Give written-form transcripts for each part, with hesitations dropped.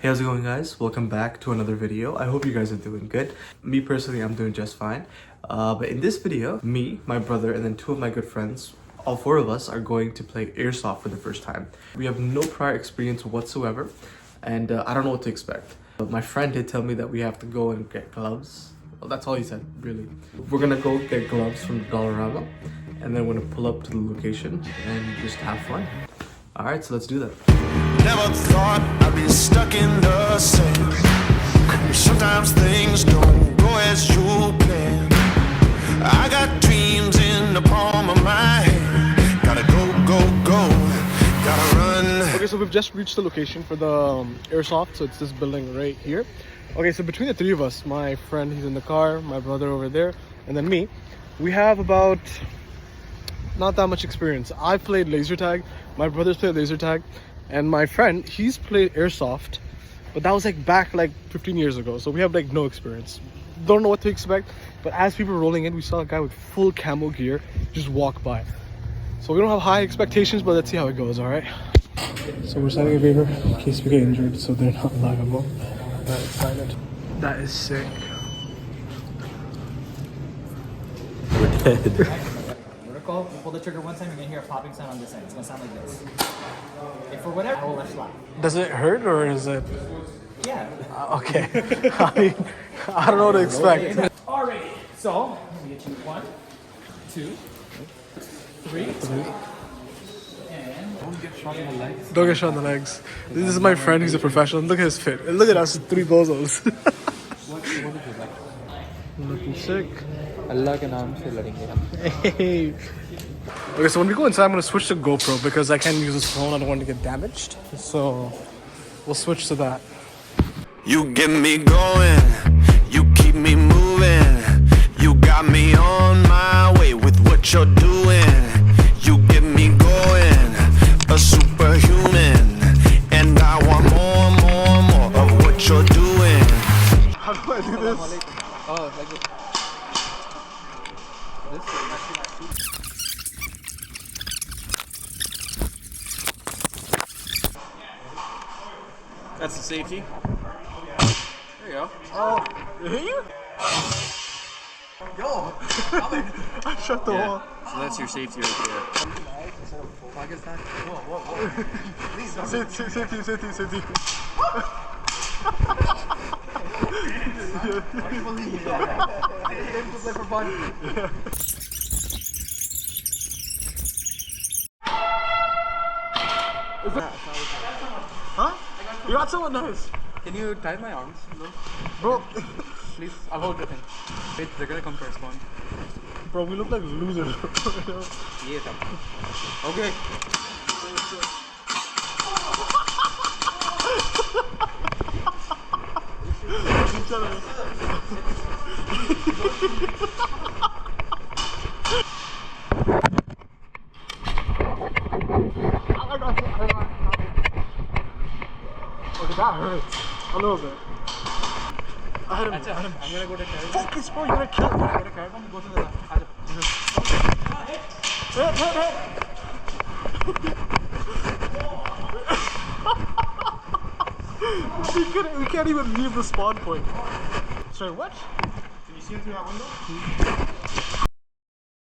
Hey, how's it going, guys? Welcome back to another video. I hope you guys are doing good. Me personally, I'm doing just fine. But in this video, me, my brother, and then two of my good friends, all four of us are going to play Airsoft for the first time. We have no prior experience whatsoever, and I don't know what to expect. But my friend did tell me that we have to go and get gloves. Well, that's all he said, really. We're gonna go get gloves from Dollarama, and then we're gonna pull up to the location and just have fun. All right, so let's do that. Never thought I'd be stuck in the same. Sometimes things don't go as you plan. I got dreams in the palm of my hand. Gotta go, go, go. Gotta run. Okay, so we've just reached the location for the Airsoft. So it's this building right here. Okay, so between the three of us, my friend, he's in the car, my brother over there, and then me, we have about not that much experience. I've played laser tag, my brother's played laser tag, and my friend, he's played Airsoft, but that was like back like 15 years ago, so we have like no experience. Don't know what to expect, but as people were rolling in, we saw a guy with full camo gear just walk by. So we don't have high expectations, but let's see how it goes, all right? So we're signing a waiver in case we get injured, so they're not liable. Alright, sign it. That is sick. We're dead. Vertical, you pull the trigger one time, you're gonna hear a popping sound on this end. It's gonna sound like this. If for whatever, I will let slide. Does it hurt or is it? Yeah. Okay. I mean, I don't know what to expect. Alrighty. So, let me get you 1, 2, 3. And don't get shot in the legs. Don't get shot in the legs. This is my friend, he's a professional. Look at his fit. And look at us, 3 bozos. Looking sick. Allah ke naam se ladenge. Hey. Okay, so when we go inside, I'm going to switch to GoPro because I can't use this phone. I don't want to get damaged. So we'll switch to that. You get me going. You keep me moving. You got me on my way with what you're doing. You get me going. A superhuman. And I want more of what you're doing. How do I do this? Oh, like this. That's the safety. There you go. Oh, you hit you? Yo, I shut the wall. So that's your safety right there. Pakistan. Safety. I can't believe it. They came to play for fun. Huh? You got someone nice. Can you tie my arms? No. Bro, Please, I'll hold your thing. Wait, they're gonna come to respond. bro, we look like losers. Yes, okay. Okay, that hurts. A little bit. I had him. I'm gonna go to carry. Focus, bro. You're gonna kill me. I'm gonna carry one. Go to the left. Hit. We can't even leave the spawn point. Sorry, what? Can you see him through that window?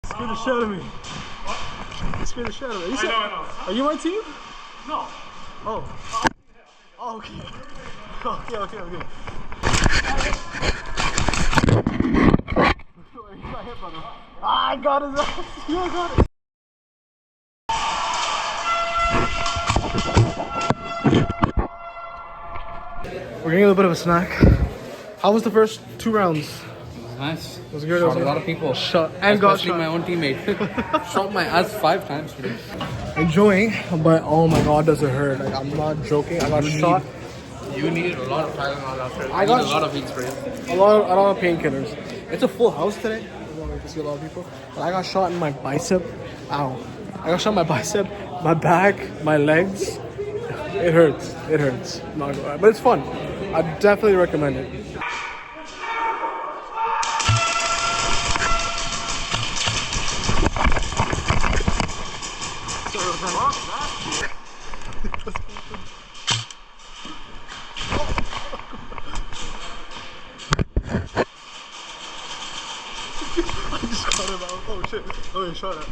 Scared the shit out of me. What? You scared the shit out of me. I know. Are you my team? No. Oh. Oh, okay. Okay. I got his ass. Yeah, I got it. We're getting a little bit of a snack. How was the first 2 rounds? Nice. It was good. Shot a lot of people. Shot and got Especially shot. my own teammate. Shot my ass 5 times today. Enjoying, but oh my god, does it hurt? Like, I'm not joking. I got shot. You need a lot of Tylenol after. I got a lot of heat spray. A lot of painkillers. It's a full house today. I don't get to see a lot of people. But I got shot in my bicep. Ow. I got shot in my bicep, my back, my legs. It hurts. Not gonna lie. But it's fun. I definitely recommend it. shit. Okay, shut up.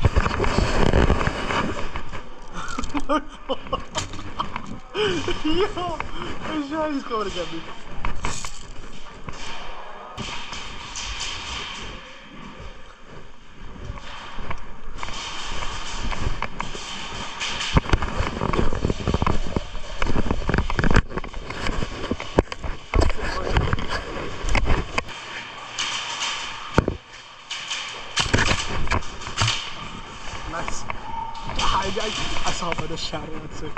Yo, this guy is coming to get me. Nice. I saw by the shadow. That's it.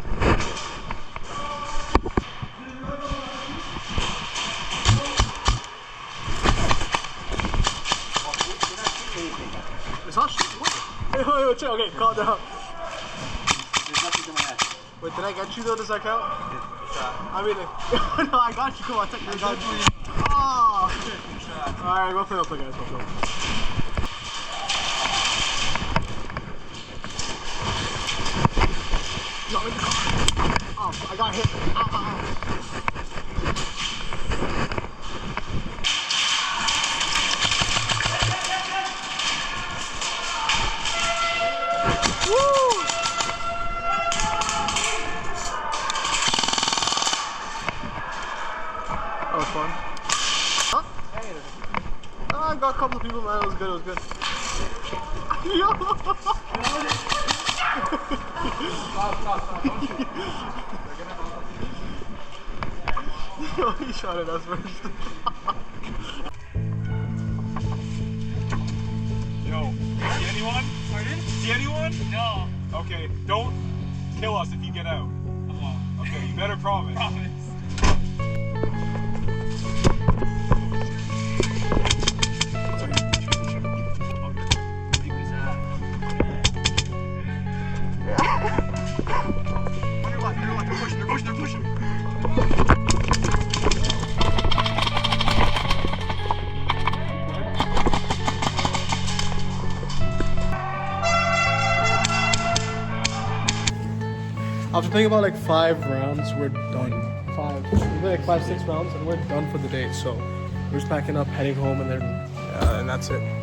It's not shooting. What? Wait, chill. Okay, calm down. There's nothing to my head. Wait, did I get you though? Does that count? I mean, no, I got you. Come on, take me. I got you. Oh. Alright, go play, guys. Go play. No, in the car. Oh, I got hit. Ow, ow, ow. Woo! That was fun. Huh? I got a couple of people, man. It was good. It was good. Yo, he shot at us first. Yo, see anyone? Pardon? See anyone? No. Okay, don't kill us if you get out. Okay, you better promise. Promise. They're pushing. After playing about like 5 rounds, we're done. We played like 5, 6 rounds, and we're done for the day. So we're just packing up, heading home, and then and that's it.